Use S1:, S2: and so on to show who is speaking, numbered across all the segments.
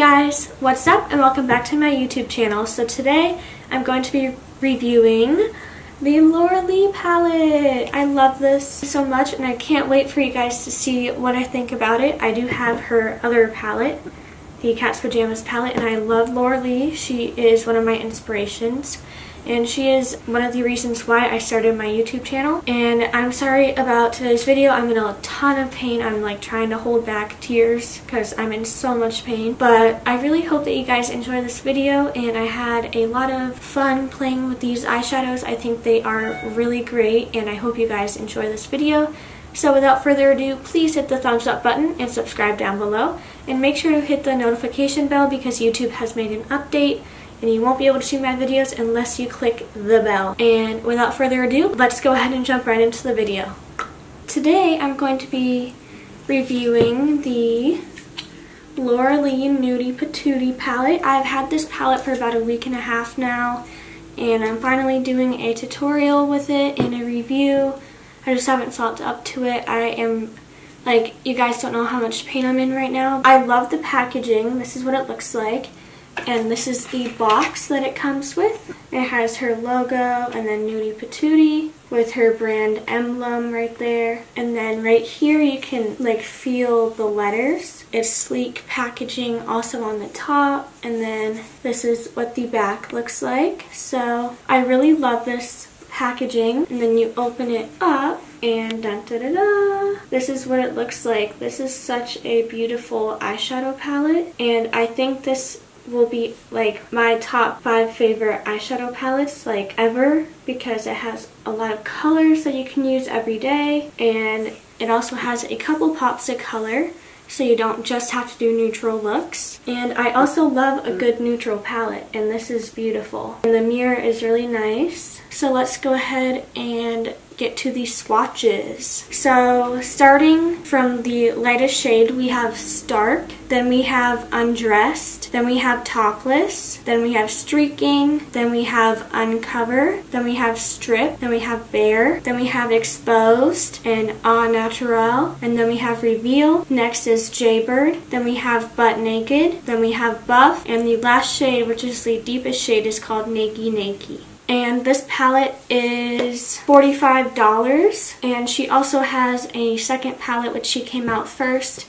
S1: guys, what's up and welcome back to my YouTube channel. So today I'm going to be reviewing the Laura Lee palette. I love this so much and I can't wait for you guys to see what I think about it. I do have her other palette, the Cat's Pajamas palette, and I love Laura Lee. She is one of my inspirations and she is one of the reasons why I started my YouTube channel. And I'm sorry about today's video. I'm in a ton of pain. I'm like trying to hold back tears because I'm in so much pain. But I really hope that you guys enjoy this video, and I had a lot of fun playing with these eyeshadows. I think they are really great and I hope you guys enjoy this video. So without further ado, please hit the thumbs up button and subscribe down below. And make sure to hit the notification bell because YouTube has made an update and you won't be able to see my videos unless you click the bell. And without further ado, let's go ahead and jump right into the video. Today I'm going to be reviewing the Laura Lee Nudie Patootie palette. I've had this palette for about a week and a half now, and I'm finally doing a tutorial with it and a review. I just haven't felt up to it. I am, like, you guys don't know how much pain I'm in right now. I love the packaging. This is what it looks like. And this is the box that it comes with. It has her logo and then Nudie Patootie with her brand emblem right there. And then right here you can like feel the letters. It's sleek packaging also on the top. And then this is what the back looks like. So I really love this packaging. And then you open it up and dun da da da. This is what it looks like. This is such a beautiful eyeshadow palette. And I think this will be like my top 5 favorite eyeshadow palettes like ever, because it has a lot of colors that you can use every day, and it also has a couple pops of color so you don't just have to do neutral looks. And I also love a good neutral palette, and this is beautiful. And the mirror is really nice. So let's go ahead and get to the swatches. So starting from the lightest shade, we have Stark, then we have Undressed, then we have Topless, then we have Streaking, then we have Uncover, then we have Strip, then we have Bare, then we have Exposed and Au Naturel, and then we have Reveal. Next is Jaybird, then we have Butt Naked, then we have Buff, and the last shade, which is the deepest shade, is called Nakey Nakey. And this palette is $45, and she also has a second palette which she came out first,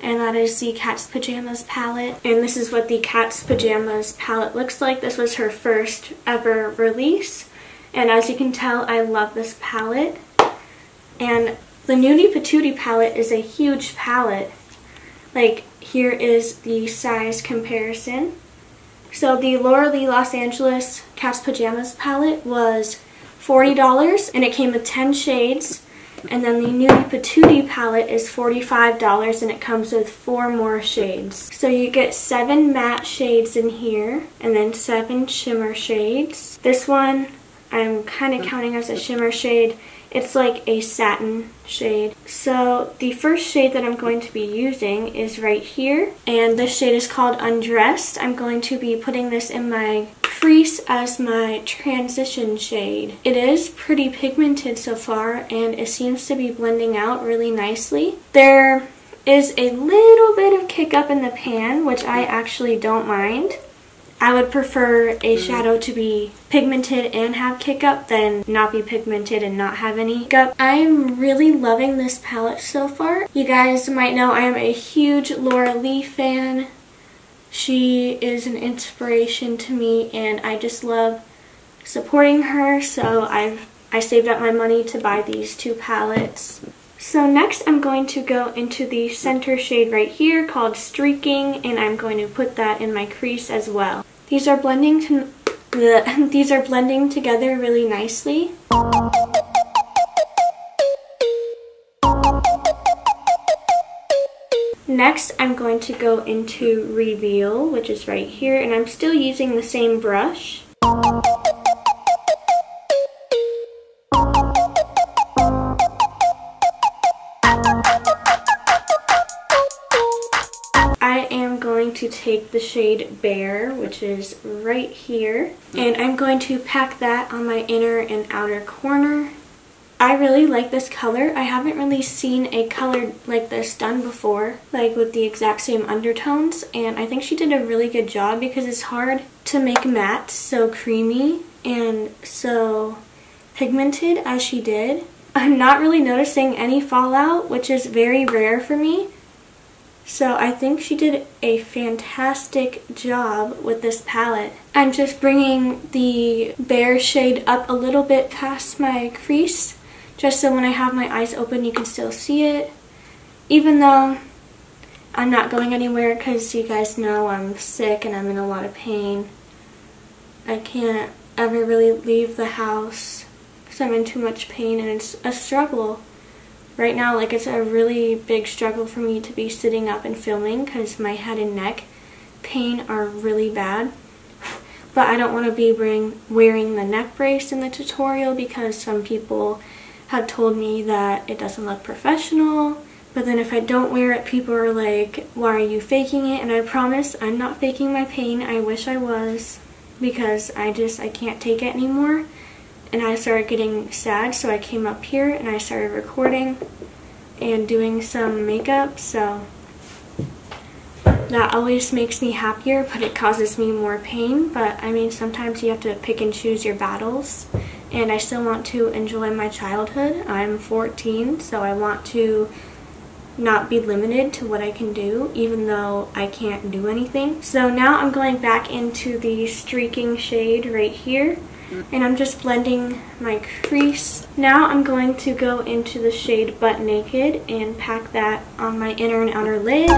S1: and that is the Cat's Pajamas palette. And this is what the Cat's Pajamas palette looks like. This was her first ever release, and as you can tell, I love this palette. And the Nudie Patootie palette is a huge palette. Like, here is the size comparison. So the Laura Lee Los Angeles Cat's Pajamas palette was $40 and it came with 10 shades. And then the Nudie Patootie palette is $45 and it comes with 4 more shades. So you get 7 matte shades in here and then 7 shimmer shades. This one I'm kind of counting as a shimmer shade. It's like a satin shade. So the first shade that I'm going to be using is right here, and this shade is called Undressed. I'm going to be putting this in my crease as my transition shade. It is pretty pigmented so far and it seems to be blending out really nicely. There is a little bit of kick up in the pan, which I actually don't mind. I would prefer a shadow to be pigmented and have kick up than not be pigmented and not have any kick up. I'm really loving this palette so far. You guys might know I am a huge Laura Lee fan. She is an inspiration to me and I just love supporting her, so I saved up my money to buy these 2 palettes. So next I'm going to go into the center shade right here called Streaking, and I'm going to put that in my crease as well. These are blending together really nicely. Next I'm going to go into Reveal, which is right here, and I'm still using the same brush. To take the shade Bare, which is right here, and I'm going to pack that on my inner and outer corner. I really like this color. I haven't really seen a color like this done before, like with the exact same undertones, and I think she did a really good job because it's hard to make matte so creamy and so pigmented as she did. I'm not really noticing any fallout, which is very rare for me. So I think she did a fantastic job with this palette. I'm just bringing the Bare shade up a little bit past my crease, just so when I have my eyes open you can still see it. Even though I'm not going anywhere because you guys know I'm sick and I'm in a lot of pain. I can't ever really leave the house because I'm in too much pain, and it's a struggle. Right now, like, it's a really big struggle for me to be sitting up and filming because my head and neck pain are really bad. But I don't want to be wearing the neck brace in the tutorial because some people have told me that it doesn't look professional. But then if I don't wear it, people are like, why are you faking it? And I promise I'm not faking my pain. I wish I was, because I can't take it anymore. And I started getting sad, so I came up here and I started recording and doing some makeup, so that always makes me happier, but it causes me more pain. But I mean, sometimes you have to pick and choose your battles, and I still want to enjoy my childhood. I'm 14, so I want to not be limited to what I can do, even though I can't do anything. So now I'm going back into the streaking shade right here, and I'm just blending my crease. Now I'm going to go into the shade Butt Naked and pack that on my inner and outer lid.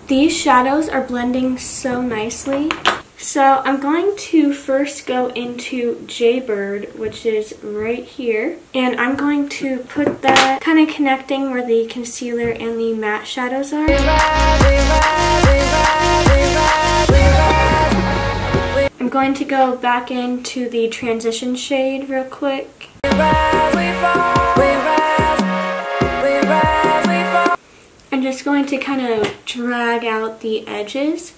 S1: These shadows are blending so nicely. So I'm going to first go into Jaybird, which is right here, and I'm going to put that kind of connecting where the concealer and the matte shadows are. I'm going to go back into the transition shade real quick. I'm just going to kind of drag out the edges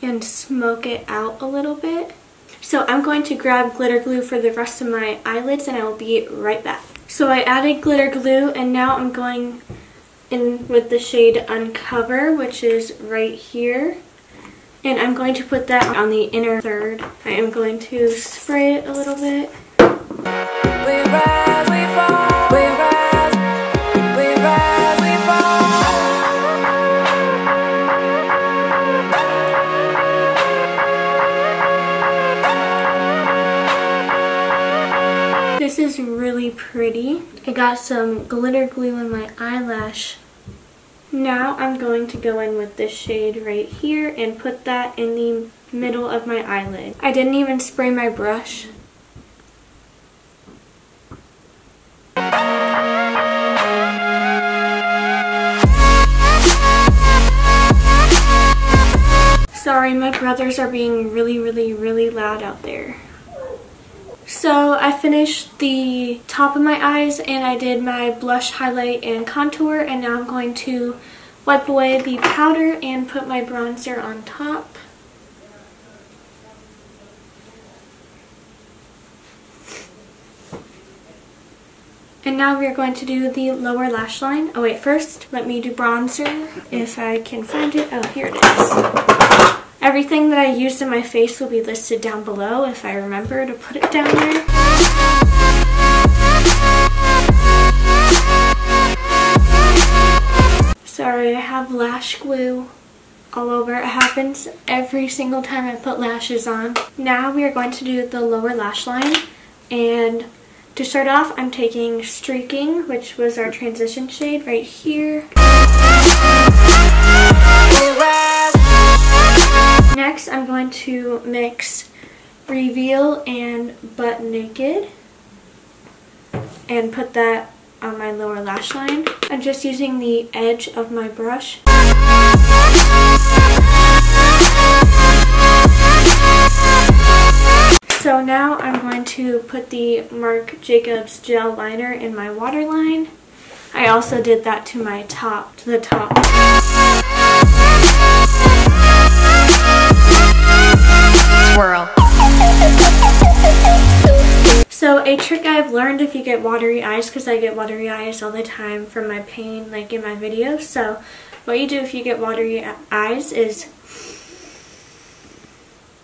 S1: and smoke it out a little bit. So I'm going to grab glitter glue for the rest of my eyelids and I will be right back. So I added glitter glue, and now I'm going in with the shade Uncover, which is right here. And I'm going to put that on the inner third. I am going to spray it a little bit. We rise, we fall, we rise, we rise, we fall. This is really pretty. I got some glitter glue in my eyelash. Now I'm going to go in with this shade right here and put that in the middle of my eyelid. I didn't even spray my brush. Sorry, my brothers are being really loud out there. So I finished the top of my eyes and I did my blush, highlight, and contour, and now I'm going to wipe away the powder and put my bronzer on top. And now we are going to do the lower lash line. Oh wait, first let me do bronzer if I can find it. Oh, here it is. Everything that I used in my face will be listed down below if I remember to put it down there. Sorry, I have lash glue all over. It happens every single time I put lashes on. Now we are going to do the lower lash line, and to start off I'm taking Streaking, which was our transition shade right here. Next, I'm going to mix Reveal and Butt Naked and put that on my lower lash line. I'm just using the edge of my brush. So now I'm going to put the Marc Jacobs gel liner in my waterline. I also did that to my top, to the top.
S2: swirl.
S1: So a trick I've learned if you get watery eyes, because I get watery eyes all the time from my pain, like in my videos. So what you do if you get watery eyes is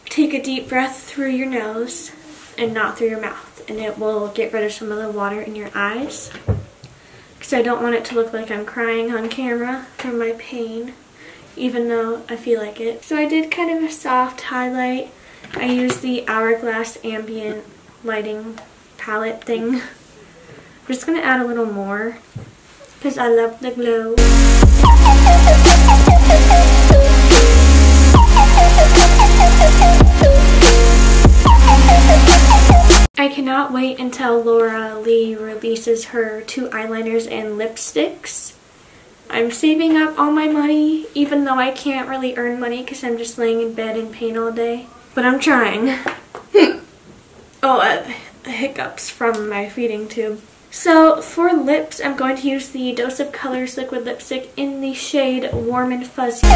S1: take a deep breath through your nose and not through your mouth, and it will get rid of some of the water in your eyes. Because I don't want it to look like I'm crying on camera from my pain, even though I feel like it. So I did kind of a soft highlight. I used the Hourglass ambient lighting palette thing. I'm just going to add a little more because I love the glow. I cannot wait until Laura Lee releases her 2 eyeliners and lipsticks. I'm saving up all my money, even though I can't really earn money because I'm just laying in bed in pain all day. But I'm trying. Oh, I have hiccups from my feeding tube. So for lips, I'm going to use the Dose of Colors liquid lipstick in the shade Warm and Fuzzy.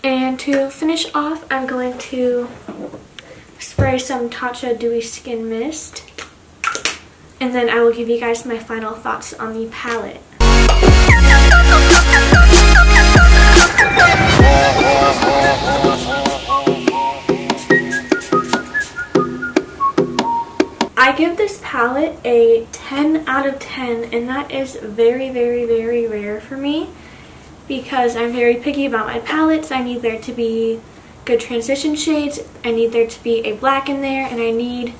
S1: And to finish off, I'm going to spray some Tatcha Dewy Skin Mist. And then I will give you guys my final thoughts on the palette. I give this palette a 10 out of 10, and that is very, very, very rare for me because I'm very picky about my palettes. I need there to be good transition shades, I need there to be a black in there, and I need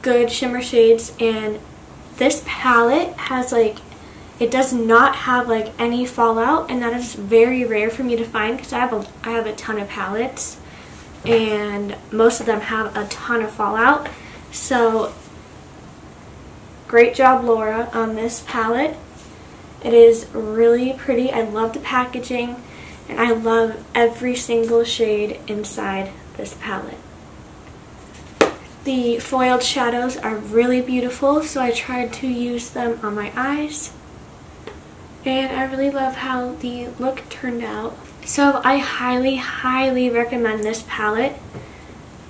S1: good shimmer shades. And this palette has like, it does not have like any fallout, and that is very rare for me to find because I have a ton of palettes and most of them have a ton of fallout. So great job, Laura, on this palette. It is really pretty. I love the packaging and I love every single shade inside this palette. The foiled shadows are really beautiful, so I tried to use them on my eyes. And I really love how the look turned out. So I highly, highly recommend this palette.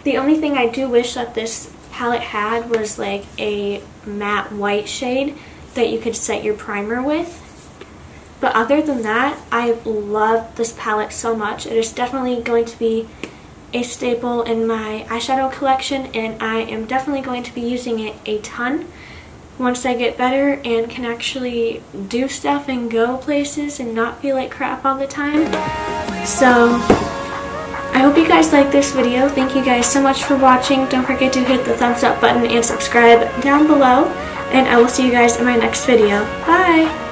S1: The only thing I do wish that this palette had was like a matte white shade that you could set your primer with. But other than that, I love this palette so much. It is definitely going to be a staple in my eyeshadow collection, and I am definitely going to be using it a ton once I get better and can actually do stuff and go places and not feel like crap all the time. So I hope you guys liked this video. Thank you guys so much for watching. Don't forget to hit the thumbs up button and subscribe down below, and I will see you guys in my next video. Bye!